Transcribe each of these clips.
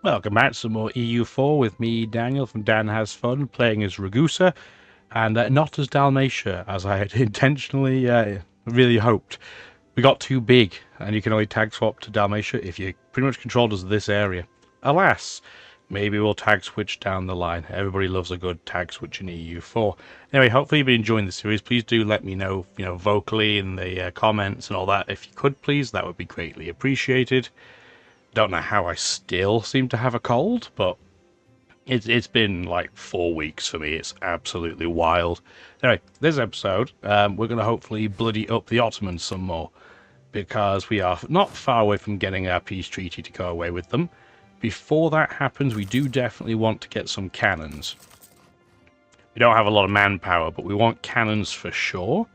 Welcome back to some more EU4 with me, Daniel, from Dan Has Fun, playing as Ragusa, and not as Dalmatia, as I had intentionally really hoped. We got too big, and you can only tag swap to Dalmatia if you pretty much controlled us this area. Alas, maybe we'll tag switch down the line. Everybody loves a good tag switch in EU4. Anyway, hopefully you've been enjoying the series. Please do let me know, vocally in the comments and all that. If you could, please, that would be greatly appreciated. Don't know how I still seem to have a cold, but it's been like 4 weeks for me. It's absolutely wild. Anyway, this episode, we're going to hopefully bloody up the Ottomans some more, because we are not far away from getting our peace treaty to go away with them. Before that happens, we do definitely want to get some cannons. We don't have a lot of manpower, but we want cannons for sure,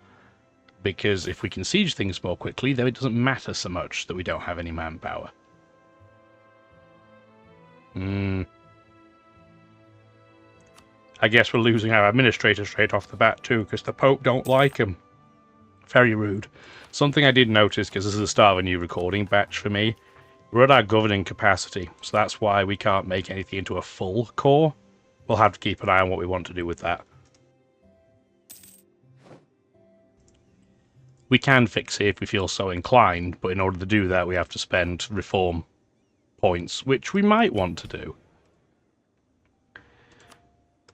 because if we can siege things more quickly, then it doesn't matter so much that we don't have any manpower. I guess we're losing our administrator straight off the bat too, because the Pope don't like him. Very rude. Something I did notice, because this is the start of a new recording batch for me, we're at our governing capacity, so that's why we can't make anything into a full core. We'll have to keep an eye on what we want to do with that. We can fix it if we feel so inclined, but in order to do that we have to spend reform points, which we might want to do.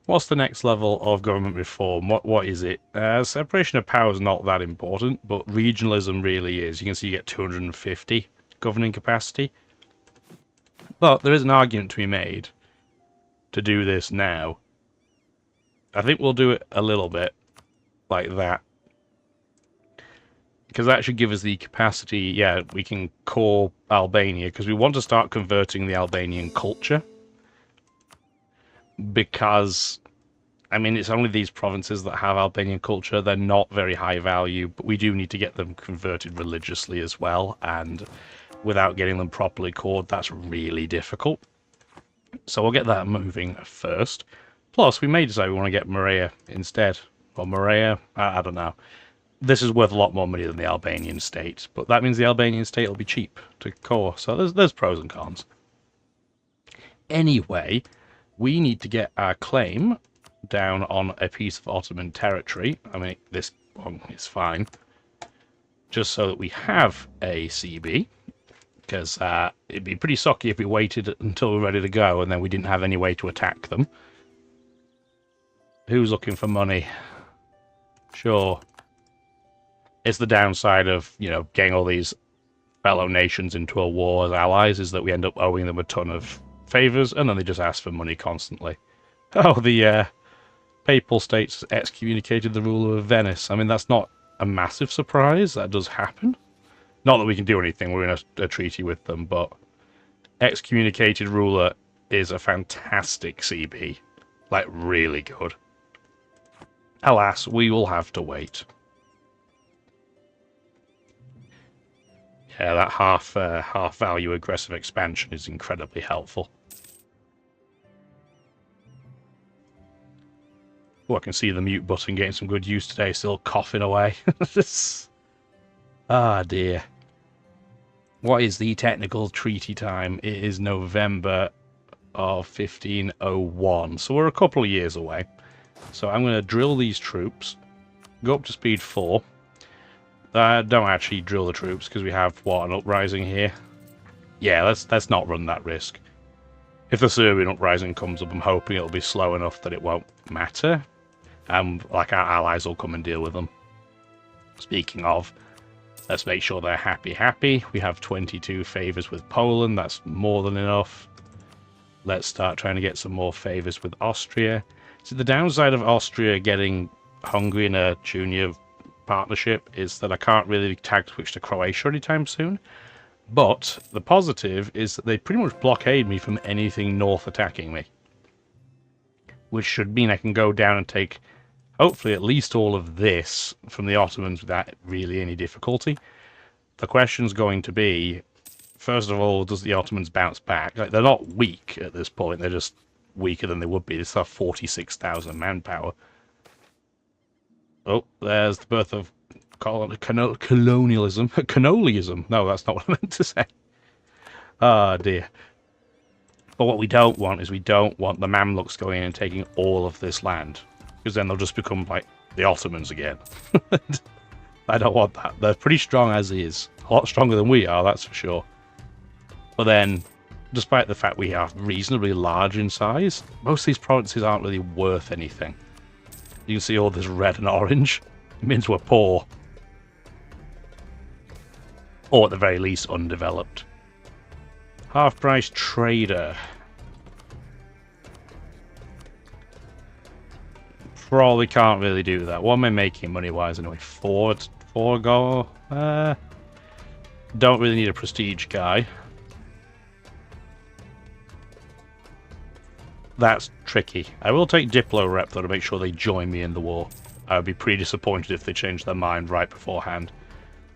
What's the next level of government reform? What is it? Separation of power is not that important, but regionalism really is. You can see you get 250 governing capacity. But there is an argument to be made to do this now. I think we'll do it a little bit like that, because that should give us the capacity. Yeah, we can core Albania, because we want to start converting the Albanian culture. Because, I mean, it's only these provinces that have Albanian culture. They're not very high value, but we do need to get them converted religiously as well, and without getting them properly cored, that's really difficult. So we'll get that moving first. Plus, we may decide we want to get Morea instead. Or Morea, I don't know. This is worth a lot more money than the Albanian state, but that means the Albanian state will be cheap to core, so there's pros and cons. Anyway, we need to get our claim down on a piece of Ottoman territory. I mean, this one is fine, just so that we have a CB, because it'd be pretty sucky if we waited until we're ready to go and then we didn't have any way to attack them. Who's looking for money? Sure. It's the downside of, getting all these fellow nations into a war as allies, is that we end up owing them a ton of favors, and then they just ask for money constantly. Oh, the Papal States excommunicated the ruler of Venice. I mean, that's not a massive surprise. That does happen. Not that we can do anything. We're in a treaty with them, but excommunicated ruler is a fantastic CB. Like, really good. Alas, we will have to wait. Yeah, that half value aggressive expansion is incredibly helpful. Oh, I can see the mute button getting some good use today, still coughing away. Ah, dear. What is the technical treaty time? It is November of 1501, so we're a couple of years away. So I'm going to drill these troops, go up to speed 4. Don't actually drill the troops, because we have, what, an uprising here? Yeah, let's not run that risk. If the Serbian uprising comes up, I'm hoping it'll be slow enough that it won't matter. Like, our allies will come and deal with them. Speaking of, let's make sure they're happy. We have 22 favours with Poland. That's more than enough. Let's start trying to get some more favours with Austria. So the downside of Austria getting Hungary in a junior partnership is that I can't really tag switch to Croatia anytime soon. But the positive is that they pretty much blockade me from anything north attacking me, which should mean I can go down and take, hopefully, at least all of this from the Ottomans without really any difficulty. The question's going to be, first of all, does the Ottomans bounce back? Like, they're not weak at this point, they're just weaker than they would be. They still have 46,000 manpower. Oh, there's the birth of colonialism. Colonialism. No, that's not what I meant to say. Ah, dear. But what we don't want is we don't want the Mamluks going in and taking all of this land. Because then they'll just become like the Ottomans again. I don't want that. They're pretty strong as is. A lot stronger than we are, that's for sure. But then, despite the fact we are reasonably large in size, most of these provinces aren't really worth anything. You can see all this red and orange. It means we're poor. Or at the very least, undeveloped. Half-price trader. Probably can't really do that. What am I making money-wise anyway? Four gold? Don't really need a prestige guy. That's tricky. I will take Diplo Rep though to make sure they join me in the war. I would be pretty disappointed if they changed their mind right beforehand.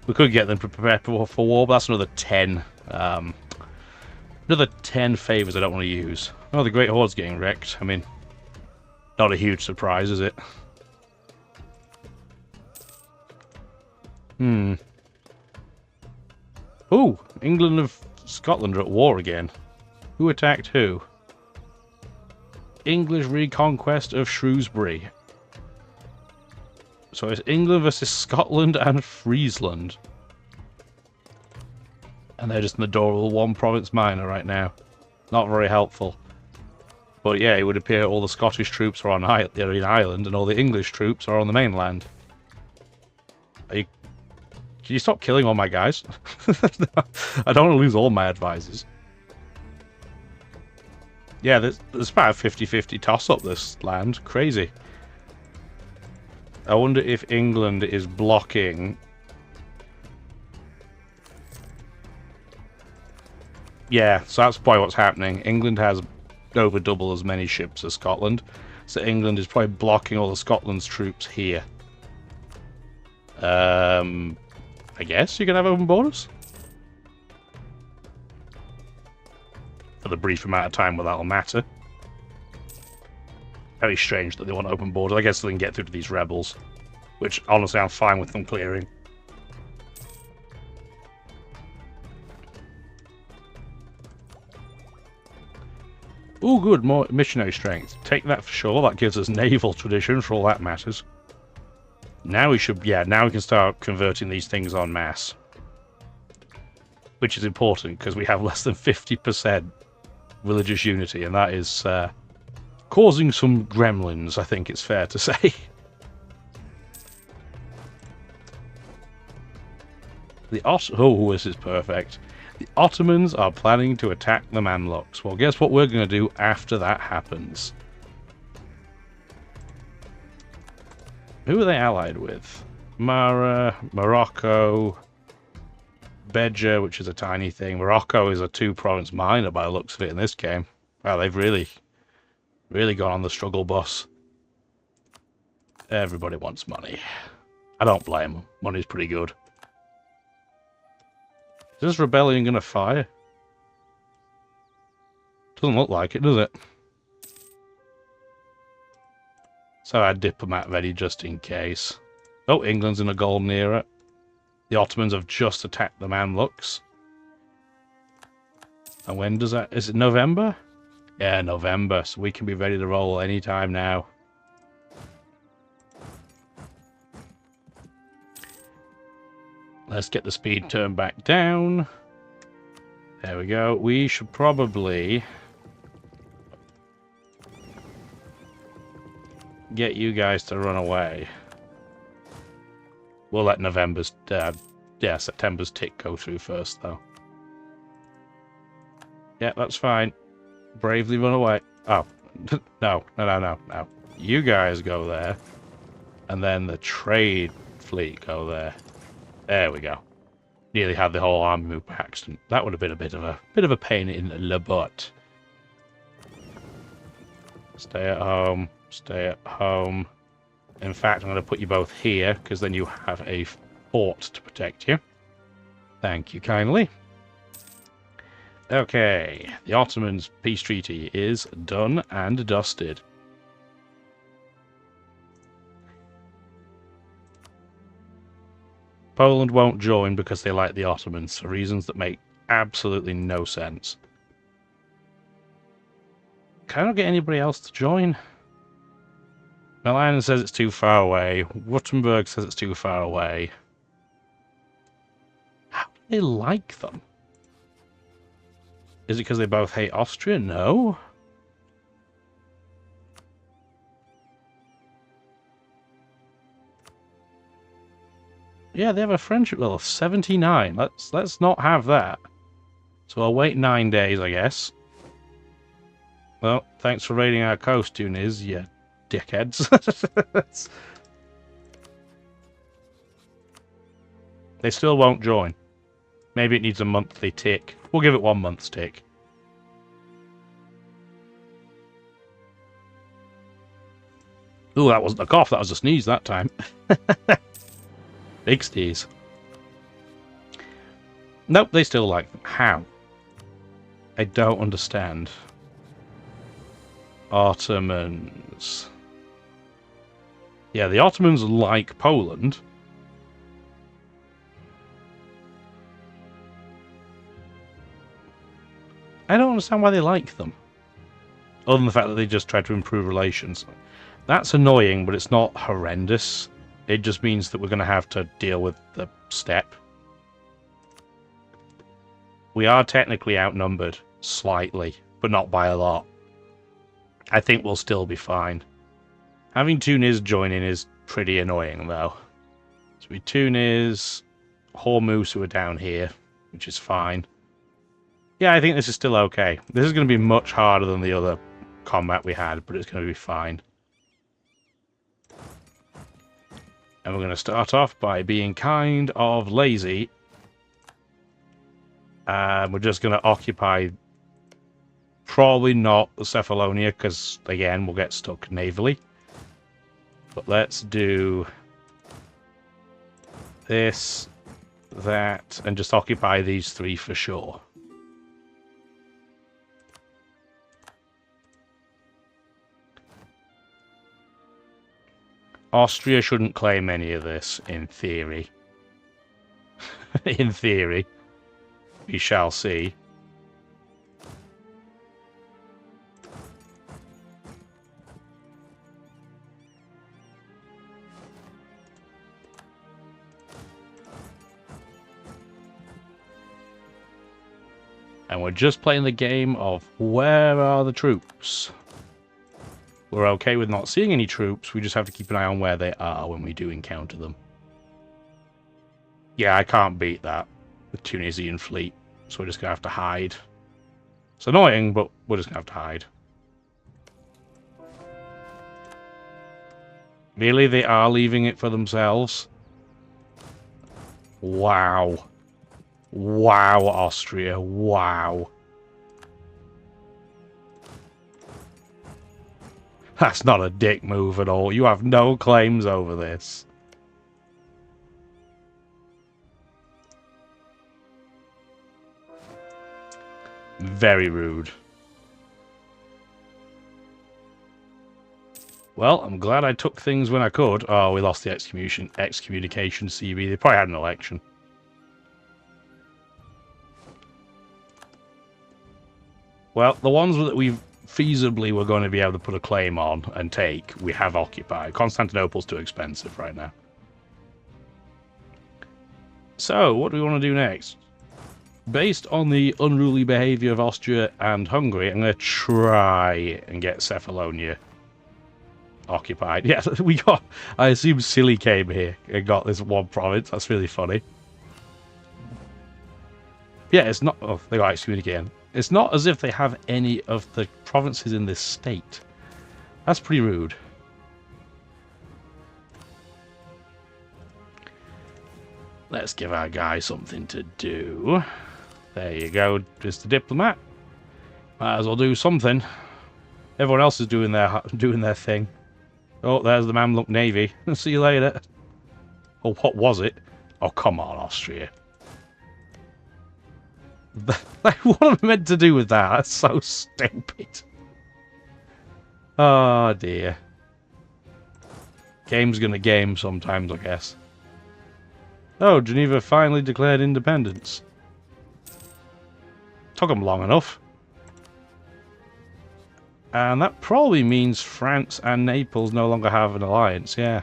We could get them prepared for war, but that's another 10. Another 10 favors I don't want to use. Oh, the Great Horde's getting wrecked. I mean, not a huge surprise, is it? Ooh, England and Scotland are at war again. Who attacked who? English reconquest of Shrewsbury. So it's England versus Scotland and Friesland. And they're just in the adorable one province minor right now. Not very helpful. But yeah, it would appear all the Scottish troops are they're in Ireland and all the English troops are on the mainland. Can you stop killing all my guys? I don't want to lose all my advisors. Yeah, there's about a 50-50 toss-up this land. Crazy. I wonder if England is blocking... Yeah, so that's probably what's happening. England has over double as many ships as Scotland. So England is probably blocking all of Scotland's troops here. I guess you can have open borders? For the brief amount of time where that'll matter. Very strange that they want open borders. I guess they can get through to these rebels. Which, honestly, I'm fine with them clearing. Ooh, good, more missionary strength. Take that for sure. That gives us naval tradition for all that matters. Now we should, yeah, now we can start converting these things en masse. Which is important, because we have less than 50% religious unity, and that is causing some gremlins, I think it's fair to say. Oh, this is perfect. The Ottomans are planning to attack the Mamluks. Well, guess what we're going to do after that happens? Who are they allied with? Morocco, Beja, which is a tiny thing. Morocco is a 2-province minor by the looks of it in this game. Wow, they've really gone on the struggle bus. Everybody wants money. I don't blame them. Money's pretty good. Is this rebellion going to fire? Doesn't look like it, does it? So I had diplomat ready just in case. Oh, England's in a golden era. The Ottomans have just attacked the Mamluks. And when does that... Is it November? Yeah, November. So we can be ready to roll anytime now. Let's get the speed turned back down. There we go. We should probably get you guys to run away. We'll let September's tick go through first, though. Yeah, that's fine. Bravely run away. Oh, no. You guys go there, and then the trade fleet go there. There we go. Nearly had the whole army move by accident. That would have been a bit of a pain in the butt. Stay at home. Stay at home. In fact, I'm going to put you both here, because then you have a fort to protect you. Thank you kindly. Okay, the Ottomans' peace treaty is done and dusted. Poland won't join because they like the Ottomans, for reasons that make absolutely no sense. Can I not get anybody else to join? Milan says it's too far away. Württemberg says it's too far away. How do they like them? Is it because they both hate Austria? No. Yeah, they have a friendship level of 79. Let's not have that. So I'll wait 9 days, I guess. Well, thanks for raiding our coast, Tunis, you dickheads. They still won't join. Maybe it needs a monthly tick. We'll give it 1 month's tick. Ooh, that wasn't a cough, that was a sneeze that time. Big sneeze. Nope, they still like them. How? I don't understand. Ottomans. Yeah, the Ottomans like Poland. I don't understand why they like them. Other than the fact that they just try to improve relations. That's annoying, but it's not horrendous. It just means that we're going to have to deal with the steppe. We are technically outnumbered, slightly, but not by a lot. I think we'll still be fine. Having Tunis join in is pretty annoying, though. So we Tunis, Hormuz, who are down here, which is fine. Yeah, I think this is still okay. This is going to be much harder than the other combat we had, but it's going to be fine. And we're going to start off by being kind of lazy. And we're just going to occupy... Probably not the Cephalonia, because, again, we'll get stuck navally. But let's do... this, that, and just occupy these 3 for sure. Austria shouldn't claim any of this, in theory. In theory. We shall see. And we're just playing the game of where are the troops? We're okay with not seeing any troops, we just have to keep an eye on where they are when we do encounter them. Yeah, I can't beat that with Tunisian fleet, so we're just going to have to hide. It's annoying, but we're just going to have to hide. Really, they are leaving it for themselves? Wow. Wow, Austria, wow. That's not a dick move at all. You have no claims over this. Very rude. Well, I'm glad I took things when I could. Oh, we lost the excommunication CB. They probably had an election. Well, the ones that we feasibly were going to be able to put a claim on and take, we have occupied. Constantinople's too expensive right now. So, what do we want to do next? Based on the unruly behaviour of Austria and Hungary, I'm going to try and get Cephalonia occupied. Yeah, we got... I assume Silly came here and got this one province. That's really funny. Yeah, it's not... Oh, they got excommunicated. It's not as if they have any of the provinces in this state. That's pretty rude. Let's give our guy something to do. There you go, just a diplomat. Might as well do something. Everyone else is doing their thing. Oh, there's the Mamluk Navy. See you later. Oh, what was it? Oh, come on, Austria. What am I meant to do with that? That's so stupid. Oh, dear. Game's gonna game sometimes, I guess. Oh, Geneva finally declared independence. Took them long enough. And that probably means France and Naples no longer have an alliance, yeah.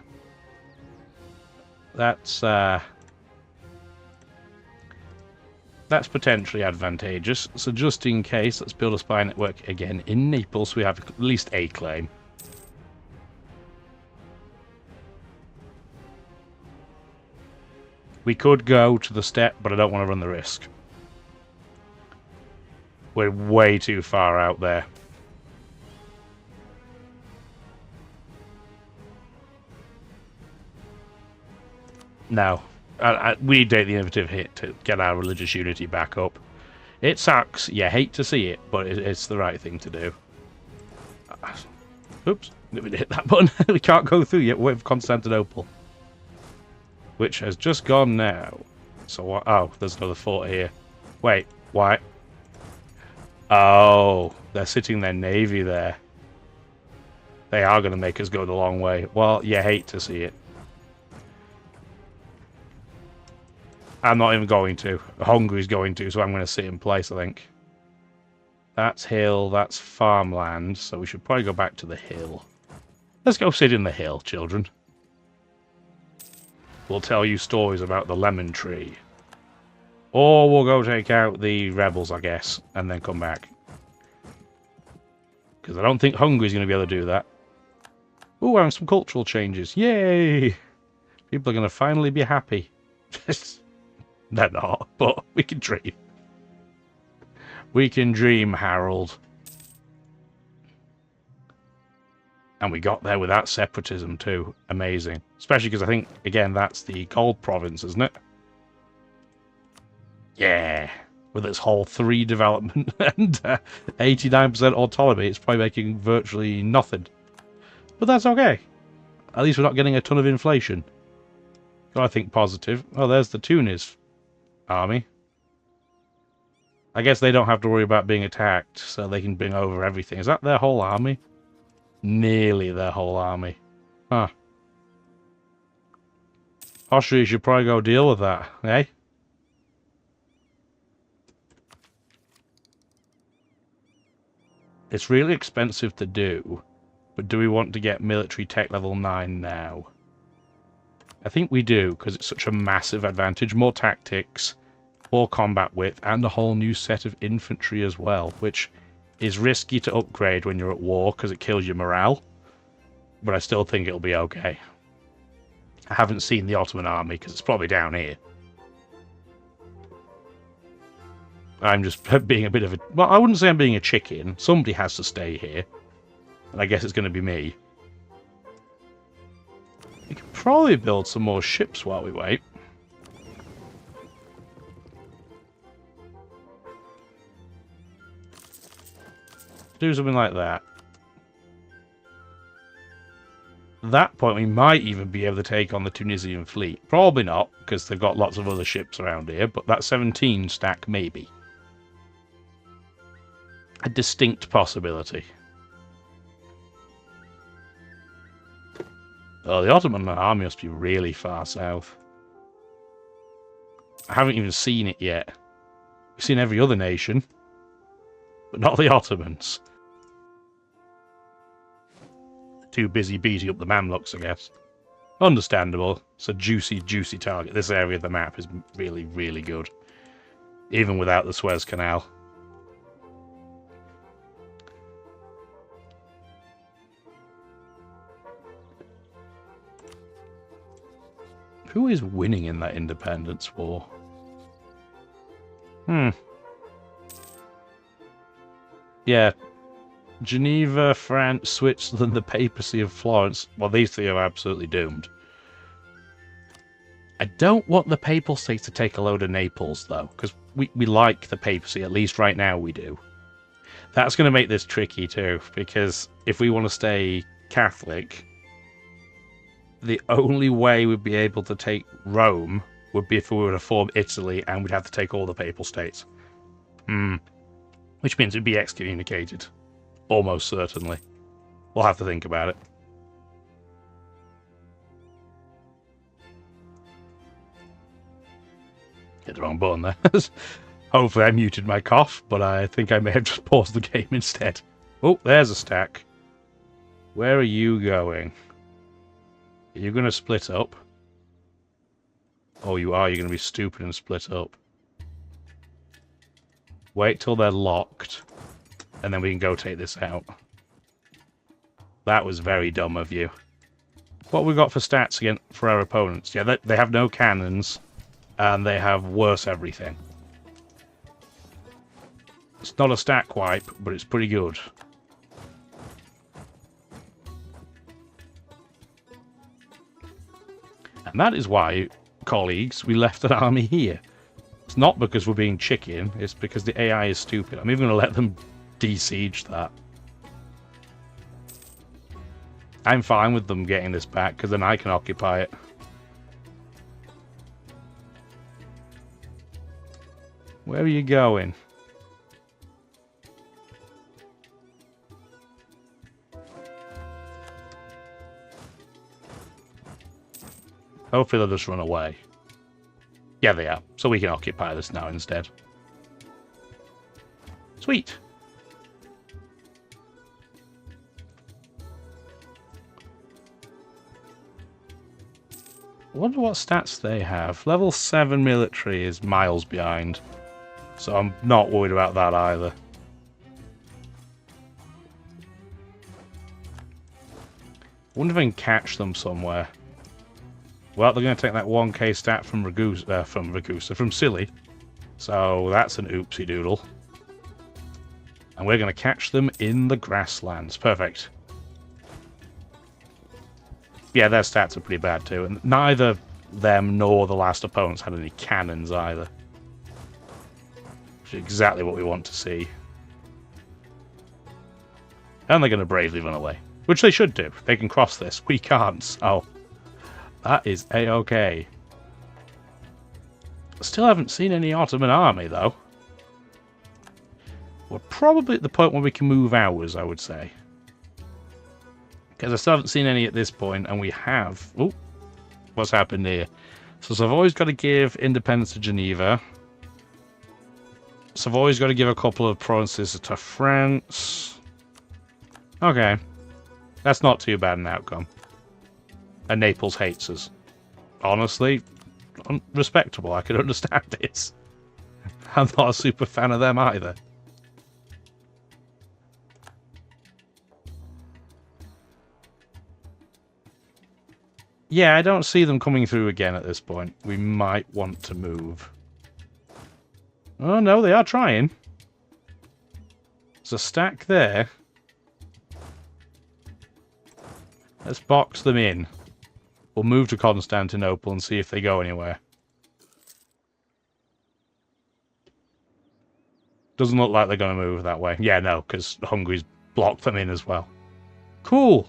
That's potentially advantageous. So just in case, let's build a spy network again in Naples so we have at least a claim. We could go to the steppe, but I don't want to run the risk. We're way too far out there. No. We take the innovative hit to get our religious unity back up. It sucks. You hate to see it, but it's the right thing to do. Oops. We hit that button. We can't go through yet with Constantinople. Which has just gone now. So what? Oh, there's another fort here. Wait, why? Oh, they're sitting their navy there. They are going to make us go the long way. Well, you hate to see it. I'm not even going to. Hungary's going to, so I'm going to sit in place, I think. That's hill, that's farmland, so we should probably go back to the hill. Let's go sit in the hill, children. We'll tell you stories about the lemon tree. Or we'll go take out the rebels, I guess, and then come back. Because I don't think Hungary's going to be able to do that. Ooh, we're having some cultural changes. Yay! People are going to finally be happy. They're not, but we can dream. We can dream, Harold. And we got there without separatism too. Amazing. Especially because I think, again, that's the gold province, isn't it? Yeah. With its whole 3 development and 89% autonomy, it's probably making virtually nothing. But that's okay. At least we're not getting a ton of inflation. Gotta think positive. Oh, there's the Tunis army. I guess they don't have to worry about being attacked, so they can bring over everything. Is that their whole army? Nearly their whole army. Huh. Austria should probably go deal with that, eh? It's really expensive to do, but do we want to get military tech level 9 now? I think we do, because it's such a massive advantage. More tactics, more combat width, and a whole new set of infantry as well, which is risky to upgrade when you're at war, because it kills your morale. But I still think it'll be okay. I haven't seen the Ottoman army, because it's probably down here. I'm just being a bit of a... Well, I wouldn't say I'm being a chicken. Somebody has to stay here. And I guess it's going to be me. We could probably build some more ships while we wait. Do something like that. At that point, we might even be able to take on the Tunisian fleet. Probably not, because they've got lots of other ships around here, but that 17 stack, maybe. A distinct possibility. Oh, the Ottoman army must be really far south. I haven't even seen it yet. We've seen every other nation, but not the Ottomans. Too busy beating up the Mamluks, I guess. Understandable. It's a juicy, juicy target. This area of the map is really, really good. Even without the Suez Canal. Who is winning in that independence war? Yeah. Geneva, France, Switzerland, the papacy of Florence. Well, these 3 are absolutely doomed. I don't want the papal states to take a load of Naples, though, because we like the papacy, at least right now we do. That's going to make this tricky, too, because if we want to stay Catholic, the only way we'd be able to take Rome would be if we were to form Italy, and we'd have to take all the papal states. Which means it'd be excommunicated. Almost certainly. We'll have to think about it. Hit the wrong button there. Hopefully I muted my cough, but I think I may have just paused the game instead. Oh, there's a stack. Where are you going? Are you going to split up? Oh, you are. You're going to be stupid and split up. Wait till they're locked, and then we can go take this out. That was very dumb of you. What have we got for stats again for our opponents? Yeah, they have no cannons, and they have worse everything. It's not a stack wipe, but it's pretty good. And that is why, colleagues, we left an army here. It's not because we're being chicken, it's because the AI is stupid. I'm even going to let them de-siege that. I'm fine with them getting this back, because then I can occupy it. Where are you going? Hopefully they'll just run away. Yeah, they are. So we can occupy this now instead. Sweet. I wonder what stats they have. Level 7 military is miles behind. So I'm not worried about that either. I wonder if I can catch them somewhere. Well, they're going to take that 1k stat from Ragusa, from Silly. So that's an oopsie doodle. And we're going to catch them in the grasslands. Perfect. Yeah, their stats are pretty bad too. And neither them nor the last opponents had any cannons either. Which is exactly what we want to see. And they're going to bravely run away. Which they should do. They can cross this. We can't, so... that is A-OK. Still haven't seen any Ottoman army, though. We're probably at the point where we can move ours, I would say. Because I still haven't seen any at this point, and we have... oh, what's happened here? So I've always got to give independence to Geneva. So I've always got to give a couple of provinces to France. Okay. That's not too bad an outcome. And Naples hates us. Honestly, respectable. I could understand it. I'm not a super fan of them either. Yeah, I don't see them coming through again at this point. We might want to move. Oh no, they are trying. There's a stack there. Let's box them in. We'll move to Constantinople and see if they go anywhere. Doesn't look like they're going to move that way. Yeah, no, because Hungary's blocked them in as well. Cool.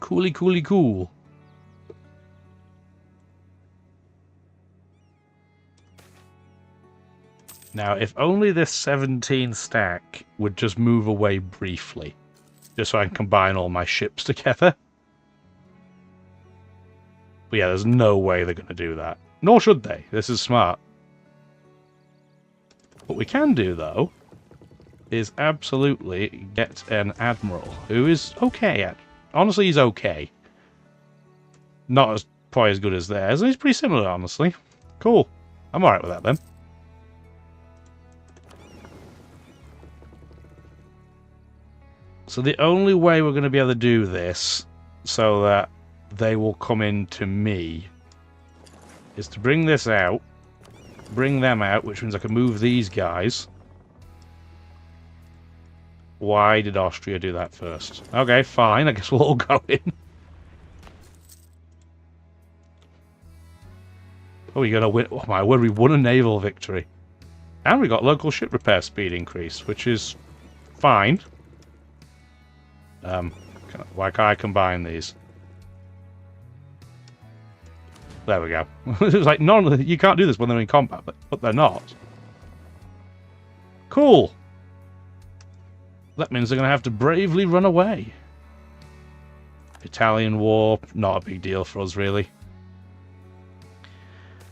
Cooly, cooly, cool. Now, if only this 17 stack would just move away briefly. Just so I can combine all my ships together. But yeah, there's no way they're going to do that. Nor should they. This is smart. What we can do, though, is absolutely get an admiral who is okay. Honestly, he's okay. Not as quite as good as theirs. He's pretty similar, honestly. Cool. I'm alright with that, then. So the only way we're going to be able to do this so that they will come into me is to bring this out, bring them out, which means I can move these guys. Why did Austria do that first? Okay, fine, I guess we'll all go in. Oh, you're gonna win. Oh my word, we won a naval victory. And we got local ship repair speed increase, which is fine. Why can't I combine these? There we go. It was like, none. You can't do this when they're in combat, but they're not. Cool. That means they're going to have to bravely run away. Italian war, not a big deal for us, really.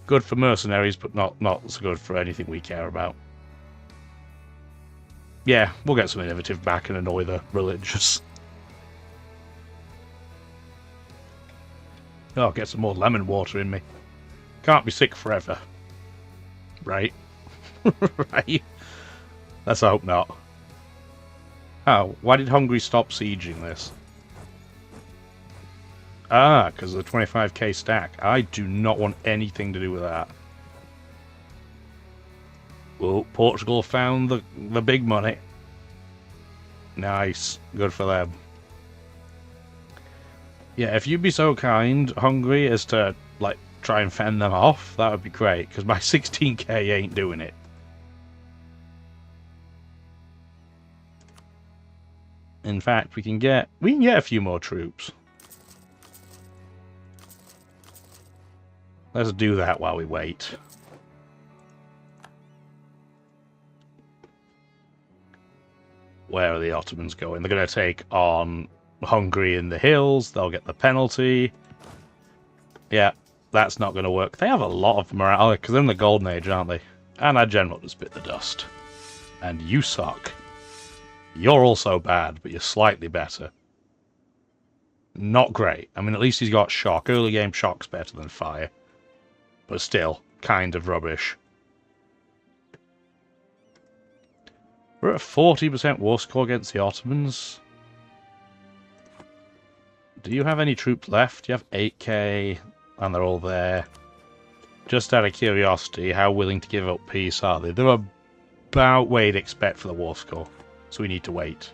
Good for mercenaries, but not so good for anything we care about. Yeah, we'll get some innovative back and annoy the religious. Oh, get some more lemon water in me. Can't be sick forever. Right. Right. Let's hope not. Oh, why did Hungary stop sieging this? Ah, because of the 25k stack. I do not want anything to do with that. Well, Portugal found the big money. Nice. Good for them. Yeah, if you'd be so kind, Hungary, as to, like, try and fend them off, that would be great, because my 16k ain't doing it. In fact, we can get a few more troops. Let's do that while we wait. Where are the Ottomans going? They're going to take on Hungary in the hills. They'll get the penalty. Yeah, that's not going to work. They have a lot of morale, because they're in the Golden Age, aren't they? And our general just bit the dust. And you suck. You're also bad, but you're slightly better. Not great. I mean, at least he's got shock. Early game shock's better than fire. But still, kind of rubbish. We're at a 40% war score against the Ottomans. Do you have any troops left? You have 8k, and they're all there. Just out of curiosity, how willing to give up peace are they? They're about where you'd expect for the war score, so we need to wait.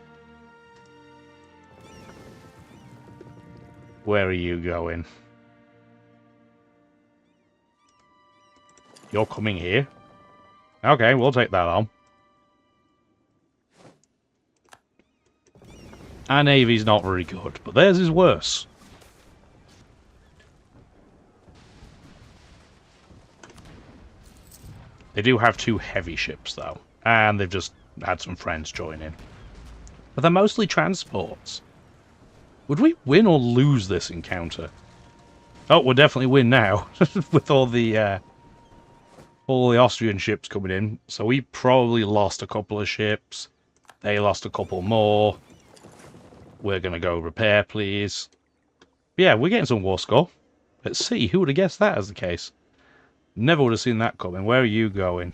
Where are you going? You're coming here? Okay, we'll take that on. Our navy's not very good, but theirs is worse. They do have 2 heavy ships, though, and they've just had some friends join in. But they're mostly transports. Would we win or lose this encounter? Oh, we'll definitely win now, with all the Austrian ships coming in. So we probably lost a couple of ships. They lost a couple more. We're going to go repair, please. Yeah, we're getting some war score. Let's see, who would have guessed that as the case? Never would have seen that coming. Where are you going?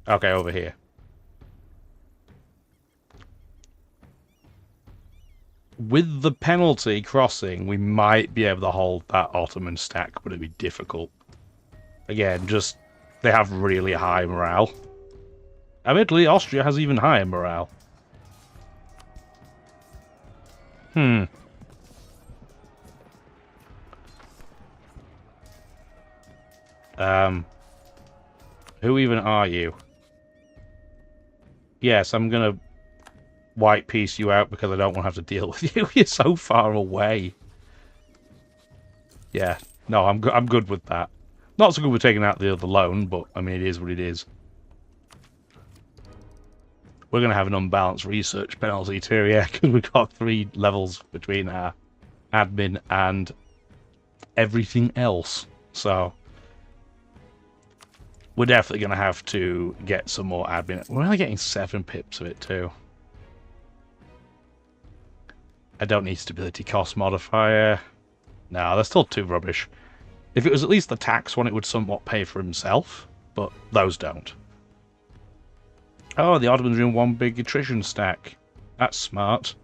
Okay, over here. With the penalty crossing, we might be able to hold that Ottoman stack, but it'd be difficult. Again, just, they have really high morale. Admittedly, Austria has even higher morale. Who even are you? Yes, I'm gonna white piece you out because I don't want to have to deal with you. You're so far away. Yeah, no, I'm good with that. Not so good with taking out the other loan, but I mean, it is what it is. We're going to have an unbalanced research penalty too, yeah, because we've got 3 levels between our admin and everything else. So we're definitely going to have to get some more admin. We're only getting 7 pips of it too. I don't need stability cost modifier. No, they're still too rubbish. If it was at least the tax one, it would somewhat pay for himself, but those don't. Oh, the Ottomans are in 1 big attrition stack. That's smart.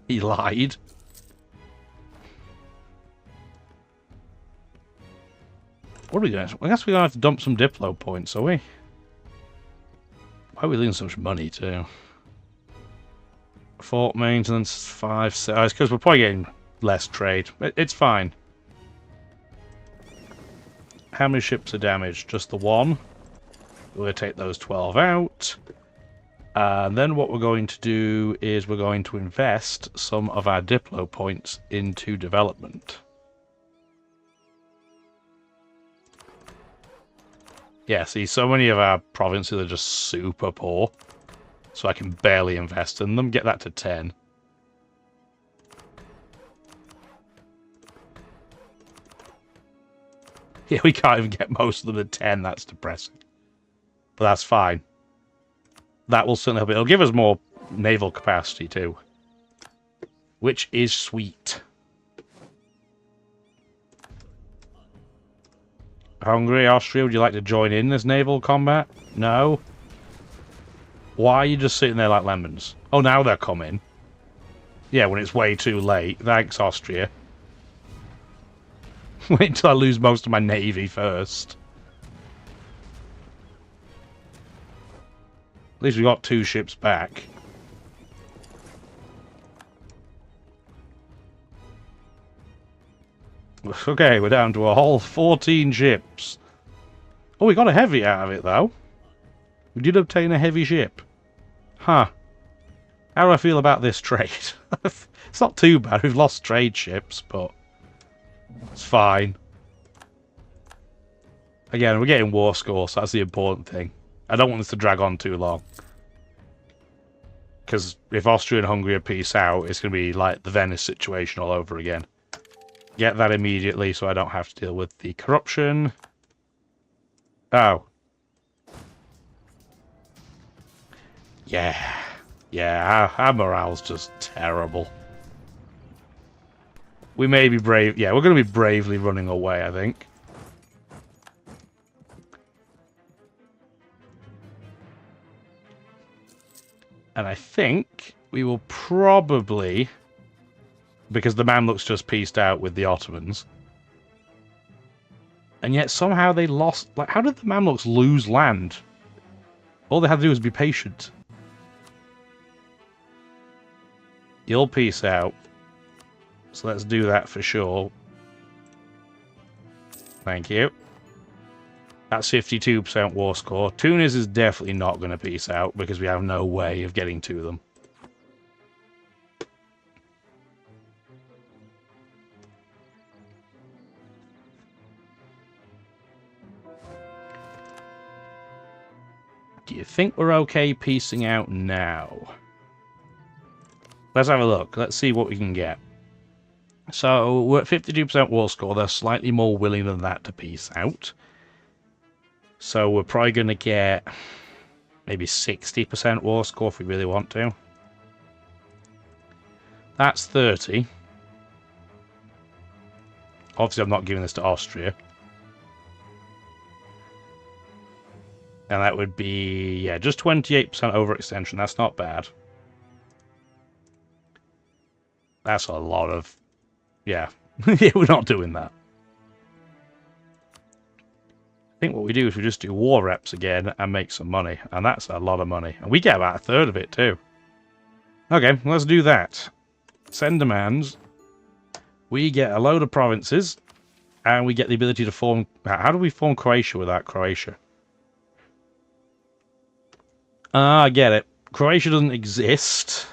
He lied. What are we doing? I guess we're going to have to dump some Diplo points, are we? Why are we losing so much money, too? Fort maintenance, 5, 6... it's because we're probably getting less trade. It's fine. How many ships are damaged? Just the 1. We're going to take those 12 out. And then what we're going to do is we're going to invest some of our Diplo points into development. Yeah, see, so many of our provinces are just super poor. So I can barely invest in them. Get that to 10. Yeah, we can't even get most of them at 10. That's depressing. But that's fine. that will certainly help. It'll give us more naval capacity too, which is sweet. Hungary, Austria, would you like to join in this naval combat? No? Why are you just sitting there like lemons? Oh, now they're coming. Yeah, when it's way too late. Thanks, Austria. Wait until I lose most of my navy first. At least we got 2 ships back. Okay, we're down to a whole 14 ships. Oh, we got a heavy out of it, though. We did obtain a heavy ship. Huh. How do I feel about this trade? It's not too bad. We've lost trade ships, but it's fine. Again, we're getting war score, so that's the important thing. I don't want this to drag on too long. Because if Austria and Hungary are peace out, it's going to be like the Venice situation all over again. Get that immediately so I don't have to deal with the corruption. Oh. Yeah. Yeah, our morale's just terrible. We may be brave. Yeah, we're going to be bravely running away, I think. And I think we will probably... Because the Mamluks just peaced out with the Ottomans. And yet somehow they lost... Like, how did the Mamluks lose land? All they had to do was be patient. You'll peace out. So let's do that for sure. Thank you. That's 52% war score. Tunis is definitely not going to peace out because we have no way of getting to them. Do you think we're okay piecing out now? Let's have a look. Let's see what we can get. So, we're at 52% war score. They're slightly more willing than that to peace out. So, we're probably going to get maybe 60% war score if we really want to. That's 30. Obviously, I'm not giving this to Austria. And that would be, yeah, just 28% overextension. That's not bad. That's a lot of... Yeah. Yeah, we're not doing that. I think what we do is we just do war reps again and make some money. And that's a lot of money. And we get about a third of it, too. Okay, let's do that. Send demands. We get a load of provinces. And we get the ability to form... How do we form Croatia without Croatia? Ah, I get it. Croatia doesn't exist.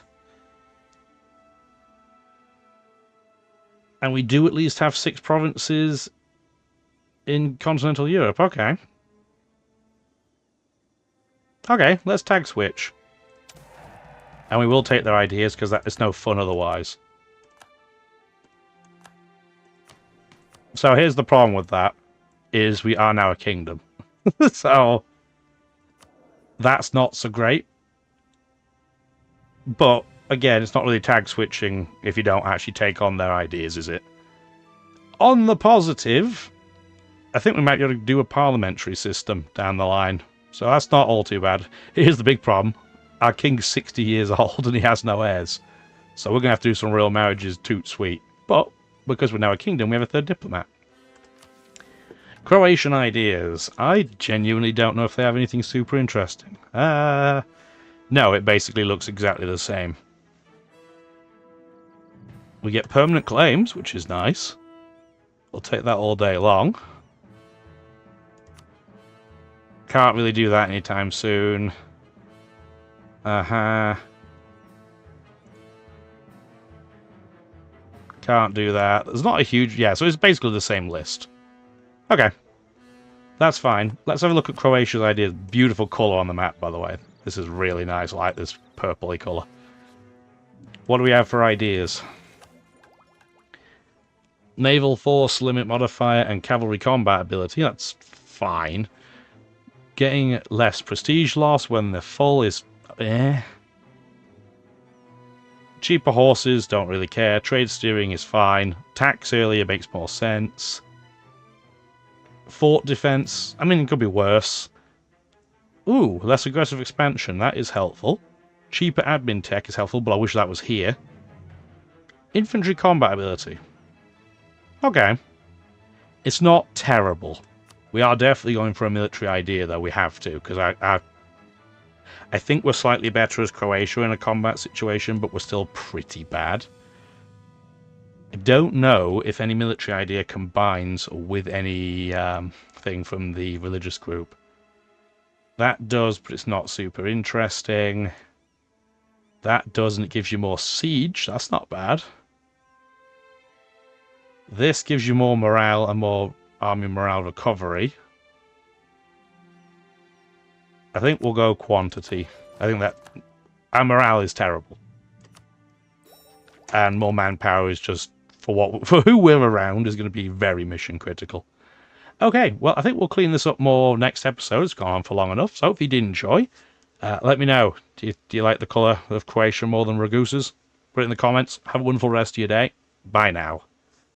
And we do at least have 6 provinces in continental Europe. Okay. Okay, let's tag switch. And we will take their ideas because it's no fun otherwise. So here's the problem with that. Is we are now a kingdom. So... That's not so great. But, again, it's not really tag switching if you don't actually take on their ideas, is it? On the positive, I think we might be able to do a parliamentary system down the line. So that's not all too bad. Here's the big problem. Our king's 60 years old and he has no heirs. So we're going to have to do some real marriages, toot sweet. But, because we're now a kingdom, we have a 3rd diplomat. Croatian ideas. I genuinely don't know if they have anything super interesting. No, it basically looks exactly the same. We get permanent claims, which is nice. We'll take that all day long. Can't really do that anytime soon. Can't do that. There's not a huge... Yeah, so it's basically the same list. Okay. That's fine. Let's have a look at Croatia's ideas. Beautiful colour on the map, by the way. This is really nice. I like this purpley colour. What do we have for ideas? Naval force, limit modifier, and cavalry combat ability. That's fine. Getting less prestige loss when they're full is Eh. Cheaper horses, don't really care. Trade steering is fine. Tax earlier makes more sense. Fort defense, I mean, it could be worse. Ooh, less aggressive expansion, that is helpful. Cheaper admin tech is helpful, but I wish that was here. Infantry combat ability. Okay. It's not terrible. We are definitely going for a military idea, though. We have to, because I think we're slightly better as Croatia in a combat situation, but we're still pretty bad. I don't know if any military idea combines with any thing from the religious group. That does, but it's not super interesting. That does, and it gives you more siege. That's not bad. This gives you more morale and more army morale recovery. I think we'll go quantity. I think that our morale is terrible. And more manpower is just, for who we're around, is going to be very mission critical. Okay, well, I think we'll clean this up more next episode. It's gone on for long enough, so if you did enjoy, let me know. Do you like the colour of Croatia more than Ragusa's? Put it in the comments. Have a wonderful rest of your day. Bye now.